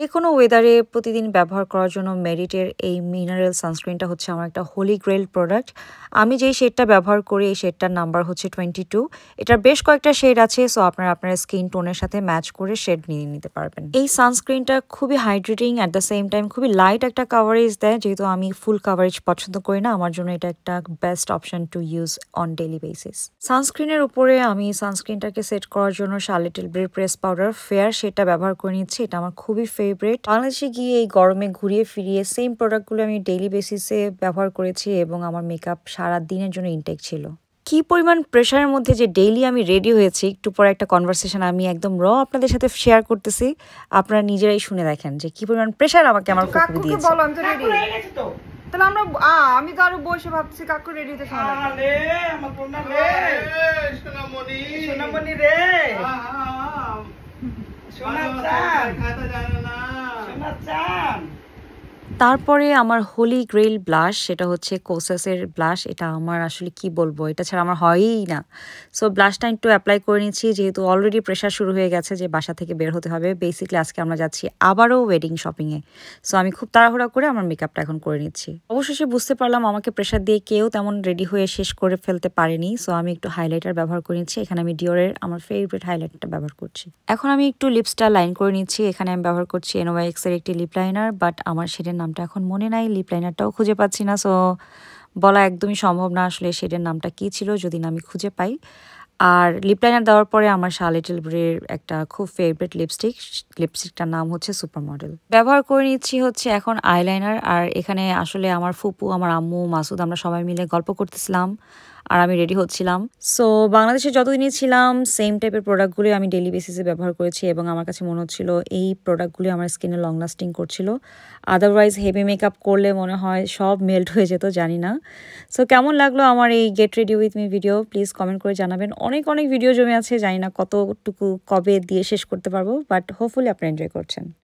যেকোনো ওয়েদারে প্রতিদিন ব্যবহার করার জন্য মেরিটের এই মিনারেল সানস্ক্রিনটা হচ্ছে আমার একটা হোলি গ্রেল প্রোডাক্ট। আমি যেই শেডটা ব্যবহার করি এই শেডটার নাম্বার হচ্ছে 22। এটার বেশ কয়েকটা শেড আছে, সো আপনারা আপনার স্কিন টোনের সাথে ম্যাচ করে শেড নিয়ে নিতে পারবেন। এই সানস্ক্রিনটা খুবই hydrating, at the same time খুবই লাইট একটা কাভারেজ দেয়। যেহেতু আমি ফুল কাভারেজ পছন্দ করি না, আমার জন্য এটা একটা best option to use on daily basis. সানস্ক্রিনের উপরে আমি সানস্ক্রিনটাকে সেট করার জন্য শার্লেটেল বে প্রেস পাউডার ফেয়ার সেটা ব্যবহার করে নিচ্ছি। এটা আমার খুবই ফেভারিট। বাংলাদেশে গিয়ে এই গরমে ঘুরিয়ে ফিরিয়ে সেম প্রোডাক্টগুলো আমি ডেইলি বেসিসে ব্যবহার করেছি এবং আমার মেকআপ সারা দিনের জন্য ইনটেক ছিল। কি পরিমাণ প্রেশারের মধ্যে যে ডেইলি আমি রেডি হয়েছি, একটু পরে একটা কনভারসেশন আমি একদম আপনাদের সাথে শেয়ার করতেছি। আপনারা নিজেরাই শুনে দেখেন যে কি পরিমাণ প্রেশার আমাকে আমার কুকুর দিয়েছে। বলো আমি তো রেডি। তাহলে আমরা আমি তো আরো বসে ভাবছি কাকু রেডি হতে সময় লাগবে। আমার পূর্ণা রে সোনামণি সোনামণি রে সোনা চান খাতা জানো না সোনা চান। তারপরে আমার হোলি গ্রেল ব্লাশ, সেটা হচ্ছে কোসাসের ব্লাশ। এটা আমার আসলে কি বলবো, এটা ছাড়া আমার হয়ই না। সো ব্লাশটা একটু অ্যাপ্লাই করে নিচ্ছি, যেহেতু অলরেডি প্রেশার শুরু হয়ে গেছে যে বাসা থেকে বের হতে হবে। বেসিক্যালি আজকে আমরা যাচ্ছি আবারও ওয়েডিং শপিংয়ে। সো আমি খুব তাড়াহুড়া করে আমার মেকআপটা এখন করে নিচ্ছি। অবশেষে বুঝতে পারলাম আমাকে প্রেশার দিয়ে কেউ তেমন রেডি হয়ে শেষ করে ফেলতে পারেনি। সো আমি একটু হাইলাইটার ব্যবহার করে নিচ্ছি। এখানে আমি ডিওরের আমার ফেভারিট হাইলাইটারটা ব্যবহার করছি। এখন আমি একটু লিপসটা লাইন করে নিচ্ছি। এখানে আমি ব্যবহার করছি NYX এর একটি লিপ লাইনার, বাট আমার শেডের নামটা এখন মনে নাই, লিপ লাইনারটাও খুঁজে পাচ্ছি না। সো বলা একদমই সম্ভব না আসলে শেডের নামটা কী ছিল, যদি না আমি খুঁজে পাই। আর লিপ লাইনার দেওয়ার পরে আমার শার্লেটেল ব্রের একটা খুব ফেভারিট লিপস্টিকটার নাম হচ্ছে সুপার মডেল ব্যবহার করে নিচ্ছি হচ্ছে এখন আইলাইনার। আর এখানে আসলে আমার ফুপু, আমার আম্মু, মাসুদ, আমরা সবাই মিলে গল্প করতেছিলাম আর আমি রেডি হচ্ছিলাম। সো বাংলাদেশে যতদিনই ছিলাম সেম টাইপের প্রোডাক্টগুলি আমি ডেইলি বেসিসে ব্যবহার করেছি এবং আমার কাছে মনে হচ্ছিল এই প্রোডাক্টগুলি আমার স্কিনে লং লাস্টিং করছিল। আদারওয়াইজ হেভি মেকআপ করলে মনে হয় সব মেল্ট হয়ে যেত, জানি না। সো কেমন লাগলো আমার এই get ready with me video, please comment করে জানাবেন। অনেক ভিডিও জমে আছে, জানি না কতটুকু কবে দিয়ে শেষ করতে পারবো, বাট হোপফুলি আপনারা এনজয় করছেন।